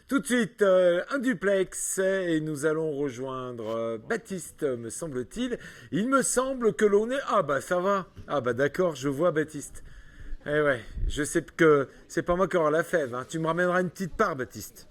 Tout de suite, un duplex et nous allons rejoindre Baptiste, me semble-t-il. Il me semble que l'on est... Ah bah ça va. Ah bah d'accord, je vois Baptiste. Eh ouais, je sais que c'est pas moi qui aurai la fève, hein. Tu me ramèneras une petite part, Baptiste.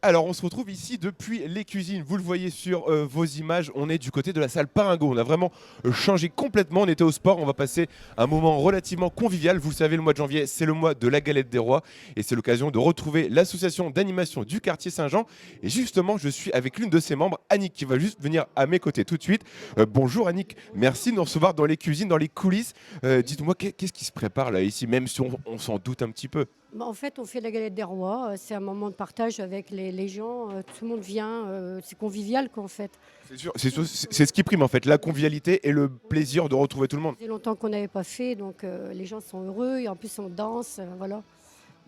Alors, on se retrouve ici depuis les cuisines. Vous le voyez sur vos images, on est du côté de la salle Paringo. On a vraiment changé complètement. On était au sport. On va passer un moment relativement convivial. Vous le savez, le mois de janvier, c'est le mois de la galette des rois. Et c'est l'occasion de retrouver l'association d'animation du quartier Saint-Jean. Et justement, je suis avec l'une de ses membres, Annick, qui va juste venir à mes côtés tout de suite. Bonjour Annick, merci de nous recevoir dans les cuisines, dans les coulisses. Dites-moi, qu'est-ce qui se prépare là ici, même si on s'en doute un petit peu. En fait, on fait la galette des rois. C'est un moment de partage avec les gens. Tout le monde vient. C'est convivial, quoi, en fait. C'est ce qui prime en fait, la convivialité et le plaisir de retrouver tout le monde. Ça faisait longtemps qu'on n'avait pas fait, donc les gens sont heureux. Et en plus, on danse. Voilà.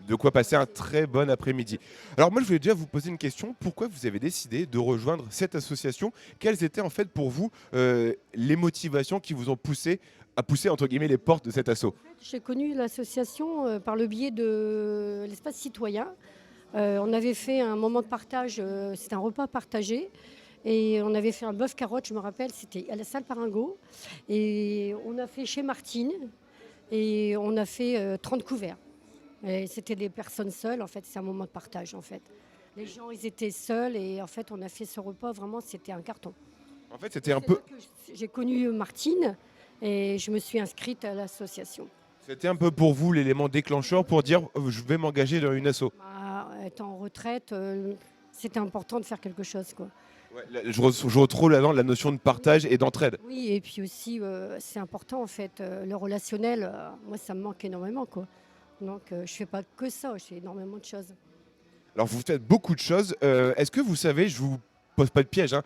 De quoi passer un très bon après-midi. Alors moi je voulais déjà vous poser une question, pourquoi vous avez décidé de rejoindre cette association? Quelles étaient en fait pour vous les motivations qui vous ont poussé à pousser entre guillemets les portes de cet asso? J'ai connu l'association par le biais de l'espace citoyen. On avait fait un moment de partage. C'était un repas partagé. Et on avait fait un bœuf carotte, je me rappelle, c'était à la salle Paringo. Et on a fait chez Martine. Et on a fait 30 couverts. Et c'était des personnes seules, en fait, c'est un moment de partage, en fait. Les gens, ils étaient seuls et en fait, on a fait ce repas, vraiment, c'était un carton. En fait Et c'était un c'est peu, là que j'ai connu Martine et je me suis inscrite à l'association. c'était un peu pour vous l'élément déclencheur pour dire je vais m'engager dans une asso. Étant en retraite, c'était important de faire quelque chose, quoi. Ouais, là, je retrouve là-dedans la notion de partage et d'entraide. Oui, et puis aussi, c'est important, en fait, le relationnel, moi, ça me manque énormément, quoi. Donc, je ne fais pas que ça, je fais énormément de choses. Alors vous faites beaucoup de choses. Est-ce que vous savez, je vous pose pas de piège, hein,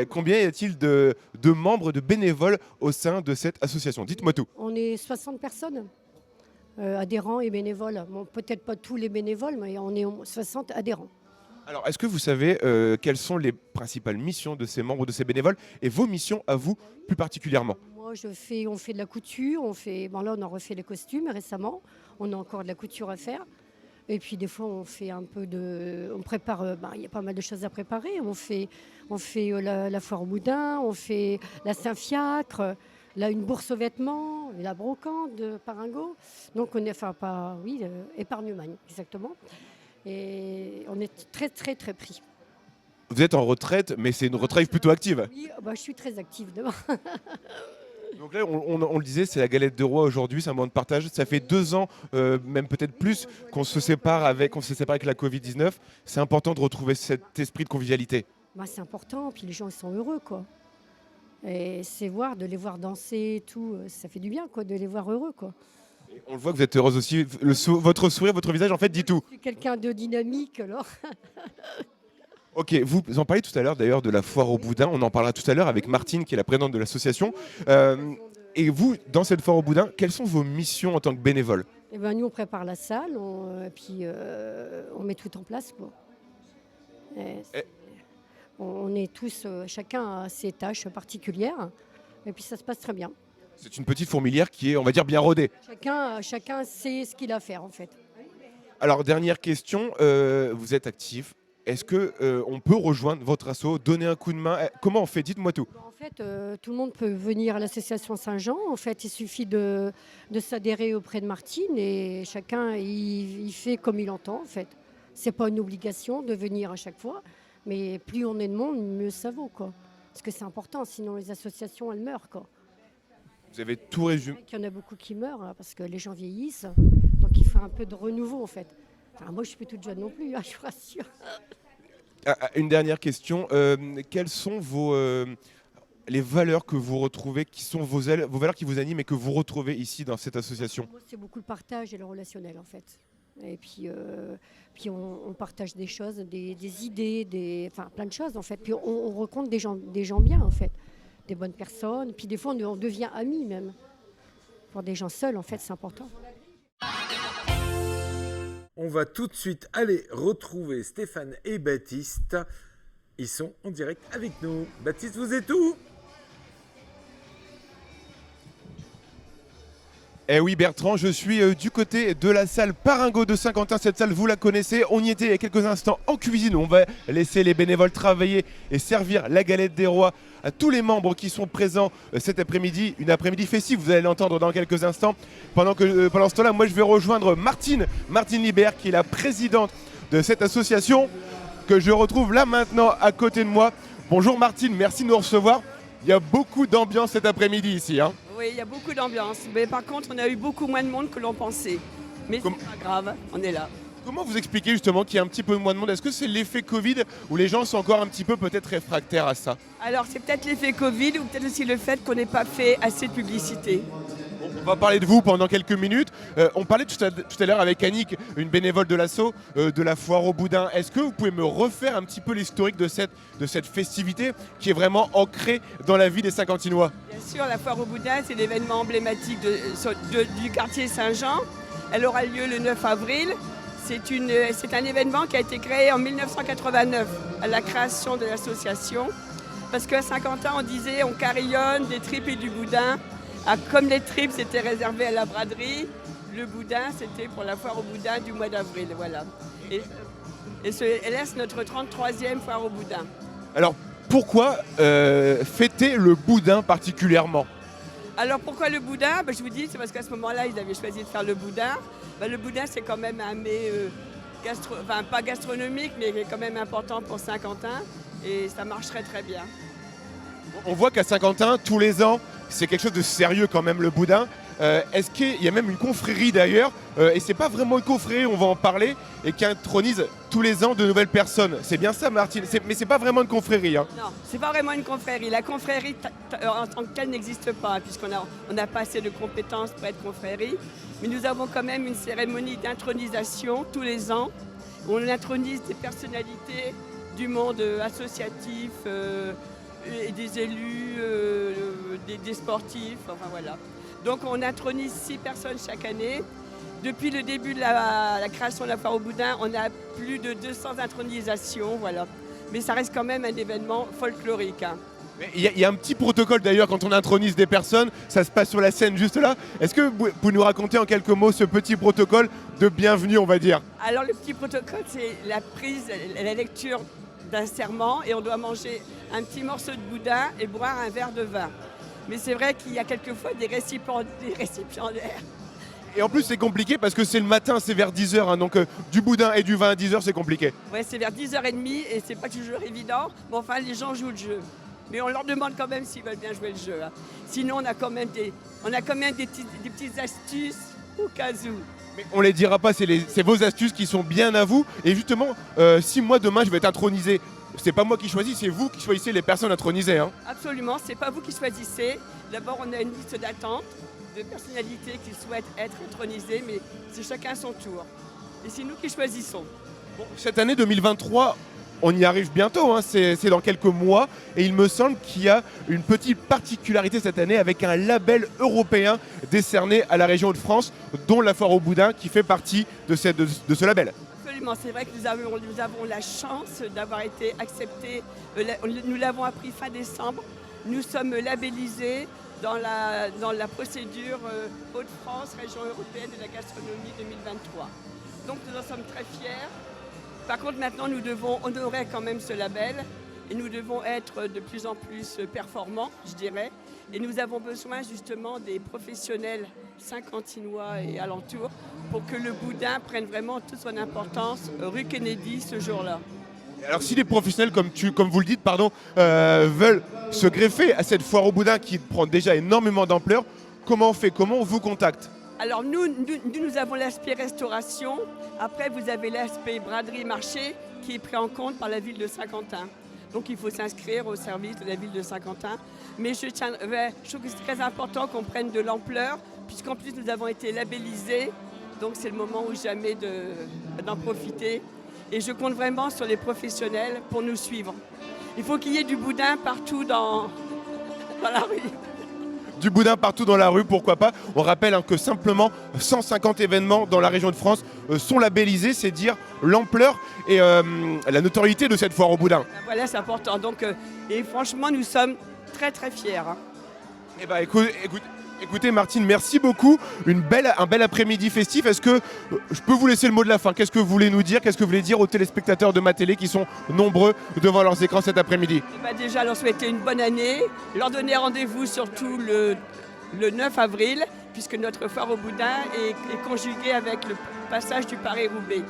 combien y a-t-il de membres, de bénévoles au sein de cette association? Dites-moi tout. On est 60 personnes. Adhérents et bénévoles. Bon, peut-être pas tous les bénévoles, mais on est 60 adhérents. Alors, est-ce que vous savez quelles sont les principales missions de ces membres, de ces bénévoles, et vos missions à vous plus particulièrement? Moi, on fait de la couture, là, on a refait les costumes récemment. On a encore de la couture à faire. Et puis des fois, on fait un peu on prépare. Il y a pas mal de choses à préparer. On fait la foire au boudin, on fait la Saint-Fiacre, là une bourse aux vêtements, la brocante de Paringo. Donc on est, enfin pas, oui, Épargne-Magne, exactement. Et on est très très très pris. Vous êtes en retraite, mais c'est une retraite plutôt active. Oui, je suis très active demain. Donc là, on le disait, c'est la galette de roi aujourd'hui, c'est un moment de partage. Ça fait 2 ans, même peut-être plus, qu'on se sépare avec la Covid-19. C'est important de retrouver cet esprit de convivialité. C'est important, puis les gens ils sont heureux, quoi. Et de les voir danser et tout, ça fait du bien, quoi, de les voir heureux, quoi. Et on le voit que vous êtes heureuse aussi. Votre sourire, votre visage, en fait, dit tout. Je suis quelqu'un de dynamique, alors. Ok, vous en parlez tout à l'heure d'ailleurs de la foire au boudin. On en parlera tout à l'heure avec Martine, qui est la présidente de l'association. Et vous, dans cette foire au boudin, quelles sont vos missions en tant que bénévole? Et ben nous, on prépare la salle, puis on met tout en place, quoi. Et Eh, on est tous, chacun a ses tâches particulières, et puis ça se passe très bien. C'est une petite fourmilière qui est, on va dire, bien rodée. Chacun sait ce qu'il a à faire, en fait. Alors, dernière question, vous êtes actif. Est-ce que on peut rejoindre votre asso, donner un coup de main? Comment on fait? Dites-moi tout. En fait, tout le monde peut venir à l'association Saint-Jean. En fait, il suffit de s'adhérer auprès de Martine et chacun il fait comme il entend. En fait, c'est pas une obligation de venir à chaque fois, mais plus on est de monde, mieux ça vaut, quoi. Parce que c'est important, sinon les associations elles meurent, quoi. Vous avez tout résumé. Il y en a beaucoup qui meurent hein, parce que les gens vieillissent, donc il faut un peu de renouveau en fait. Enfin, moi je suis plus toute jeune non plus, hein, je vous rassure. Une dernière question. Quelles sont les valeurs que vous retrouvez, qui sont vos valeurs qui vous animent et que vous retrouvez ici dans cette association? Moi c'est beaucoup le partage et le relationnel en fait. Et puis on partage des choses, des idées, enfin plein de choses en fait. Puis on rencontre des gens bien en fait, des bonnes personnes. Puis des fois on devient amis même. Pour des gens seuls en fait c'est important. On va tout de suite aller retrouver Stéphane et Baptiste. Ils sont en direct avec nous. Baptiste, vous êtes où? Eh oui Bertrand, je suis du côté de la salle Paringo de Saint-Quentin. Cette salle, vous la connaissez. On y était il y a quelques instants en cuisine. On va laisser les bénévoles travailler et servir la galette des rois à tous les membres qui sont présents cet après-midi. Une après-midi festive, vous allez l'entendre dans quelques instants. Pendant ce temps-là, moi je vais rejoindre Martine Libert, qui est la présidente de cette association, que je retrouve là maintenant à côté de moi. Bonjour Martine, merci de nous recevoir. Il y a beaucoup d'ambiance cet après-midi ici, hein. Oui, il y a beaucoup d'ambiance. Mais par contre, on a eu beaucoup moins de monde que l'on pensait. Mais c'est pas grave, on est là. Comment vous expliquez justement qu'il y a un petit peu moins de monde? Est-ce que c'est l'effet Covid ou les gens sont encore un petit peu peut-être réfractaires à ça? Alors, c'est peut-être l'effet Covid ou peut-être aussi le fait qu'on n'ait pas fait assez de publicité. On va parler de vous pendant quelques minutes. On parlait tout à l'heure avec Annick, une bénévole de l'asso, de la foire au boudin. Est-ce que vous pouvez me refaire un petit peu l'historique de cette festivité qui est vraiment ancrée dans la vie des Saint-Quentinois? Bien sûr, la foire au boudin, c'est l'événement emblématique du quartier Saint-Jean. Elle aura lieu le 9 avril. C'est un événement qui a été créé en 1989 à la création de l'association. Parce qu'à Saint-Quentin, on disait on carillonne des tripes et du boudin. Ah, comme les tripes, c'était réservé à la braderie, le boudin, c'était pour la foire au boudin du mois d'avril. Voilà. Et là, c'est notre 33e foire au boudin. Alors, pourquoi fêter le boudin particulièrement? Alors, pourquoi le boudin? Je vous dis, c'est parce qu'à ce moment-là, ils avaient choisi de faire le boudin. Le boudin, c'est quand même un mets, pas gastronomique, mais quand même important pour Saint-Quentin. Et ça marcherait très bien. On voit qu'à Saint-Quentin, tous les ans, c'est quelque chose de sérieux quand même, le boudin. Est-ce qu'il y a même une confrérie d'ailleurs, et c'est pas vraiment une confrérie, on va en parler, et qui intronise tous les ans de nouvelles personnes. C'est bien ça, Martine, mais c'est pas vraiment une confrérie, hein. Non, c'est pas vraiment une confrérie. La confrérie en tant que telle n'existe pas, puisqu'on n'a pas assez de compétences pour être confrérie. Mais nous avons quand même une cérémonie d'intronisation tous les ans, où on intronise des personnalités du monde associatif, et des élus, des sportifs, enfin voilà. Donc on intronise 6 personnes chaque année. Depuis le début de la création de la foire au boudin, on a plus de 200 intronisations, voilà. Mais ça reste quand même un événement folklorique, hein. Il y a un petit protocole d'ailleurs quand on intronise des personnes, ça se passe sur la scène juste là. Est-ce que vous pouvez nous raconter en quelques mots ce petit protocole de bienvenue, on va dire? Alors le petit protocole, c'est la lecture d'un serment et on doit manger un petit morceau de boudin et boire un verre de vin. Mais c'est vrai qu'il y a quelquefois des récipiendaires. Et en plus c'est compliqué parce que c'est le matin, c'est vers 10h, hein, donc du boudin et du vin à 10h c'est compliqué. Ouais, c'est vers 10h30 et c'est pas toujours évident, mais enfin les gens jouent le jeu. Mais on leur demande quand même s'ils veulent bien jouer le jeu, hein. Sinon on a quand même des petites astuces au cas où. Mais on les dira pas, c'est vos astuces qui sont bien à vous. Et justement, si moi demain je vais être intronisé, c'est pas moi qui choisis, c'est vous qui choisissez les personnes intronisées, hein. Absolument, c'est pas vous qui choisissez. D'abord on a une liste d'attente de personnalités qui souhaitent être intronisées, mais c'est chacun son tour. Et c'est nous qui choisissons. Bon, cette année 2023, on y arrive bientôt, hein, c'est dans quelques mois. Et il me semble qu'il y a une petite particularité cette année avec un label européen décerné à la région Hauts-de-France, dont la foire au boudin qui fait partie de ce label. Absolument, c'est vrai que nous avons la chance d'avoir été acceptés. Nous l'avons appris fin décembre. Nous sommes labellisés dans la procédure Hauts-de-France, région européenne de la gastronomie 2023. Donc nous en sommes très fiers. Par contre, maintenant, nous devons honorer quand même ce label et nous devons être de plus en plus performants, je dirais. Et nous avons besoin justement des professionnels saint-quentinois et alentours pour que le boudin prenne vraiment toute son importance rue Kennedy ce jour-là. Alors si les professionnels, comme vous le dites, veulent se greffer à cette foire au boudin qui prend déjà énormément d'ampleur, comment on fait? Comment on vous contacte? Alors nous avons l'aspect restauration. Après, vous avez l'aspect braderie-marché qui est pris en compte par la ville de Saint-Quentin. Donc il faut s'inscrire au service de la ville de Saint-Quentin. Mais je trouve que c'est très important qu'on prenne de l'ampleur, puisqu'en plus nous avons été labellisés. Donc c'est le moment ou jamais d'en profiter. Et je compte vraiment sur les professionnels pour nous suivre. Il faut qu'il y ait du boudin partout dans la rue. Du boudin partout dans la rue, pourquoi pas. On rappelle que simplement 150 événements dans la région de France sont labellisés, c'est dire l'ampleur et la notoriété de cette foire au boudin. Voilà, c'est important. Donc, et franchement, nous sommes très très fiers, hein. Eh ben, écoute, Écoutez Martine, merci beaucoup. Un bel après-midi festif. Est-ce que je peux vous laisser le mot de la fin? Qu'est-ce que vous voulez nous dire? Qu'est-ce que vous voulez dire aux téléspectateurs de ma télé qui sont nombreux devant leurs écrans cet après-midi? Déjà, leur souhaiter une bonne année, leur donner rendez-vous surtout le 9 avril, puisque notre foire au boudin est conjuguée avec le passage du Paris-Roubaix.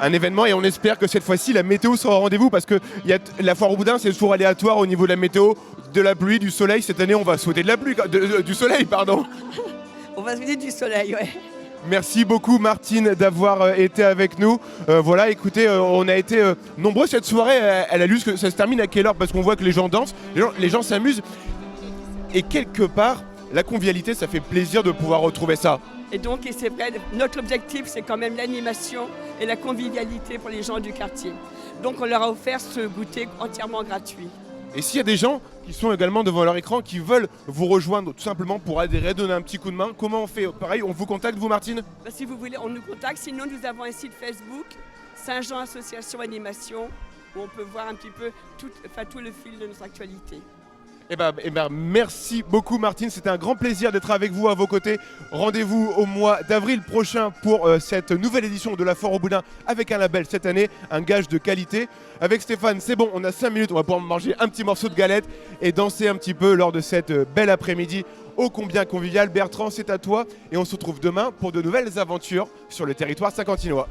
Un événement et on espère que cette fois-ci la météo sera au rendez-vous parce que la foire au boudin c'est toujours aléatoire au niveau de la météo, de la pluie, du soleil. Cette année on va souhaiter de la pluie, du soleil pardon. On va souhaiter du soleil, ouais. Merci beaucoup Martine d'avoir été avec nous. Voilà, écoutez, on a été nombreux cette soirée. Elle a lu que ça se termine à quelle heure? Parce qu'on voit que les gens dansent, les gens s'amusent. Et quelque part, la convivialité, ça fait plaisir de pouvoir retrouver ça. Et donc, et c'est vrai, notre objectif, c'est quand même l'animation et la convivialité pour les gens du quartier. Donc, on leur a offert ce goûter entièrement gratuit. Et s'il y a des gens qui sont également devant leur écran, qui veulent vous rejoindre tout simplement pour adhérer, donner un petit coup de main, comment on fait? Pareil, on vous contacte vous Martine? Si vous voulez, on nous contacte. Sinon, nous avons un site Facebook, Saint-Jean Association Animation, où on peut voir un petit peu tout le fil de notre actualité. Eh ben, merci beaucoup Martine, c'était un grand plaisir d'être avec vous à vos côtés. Rendez-vous au mois d'avril prochain pour cette nouvelle édition de la Foire au Boudin avec un label cette année, un gage de qualité. Avec Stéphane, c'est bon, on a 5 minutes, on va pouvoir manger un petit morceau de galette et danser un petit peu lors de cette belle après-midi ô combien convivial. Bertrand, c'est à toi et on se retrouve demain pour de nouvelles aventures sur le territoire saint-quentinois.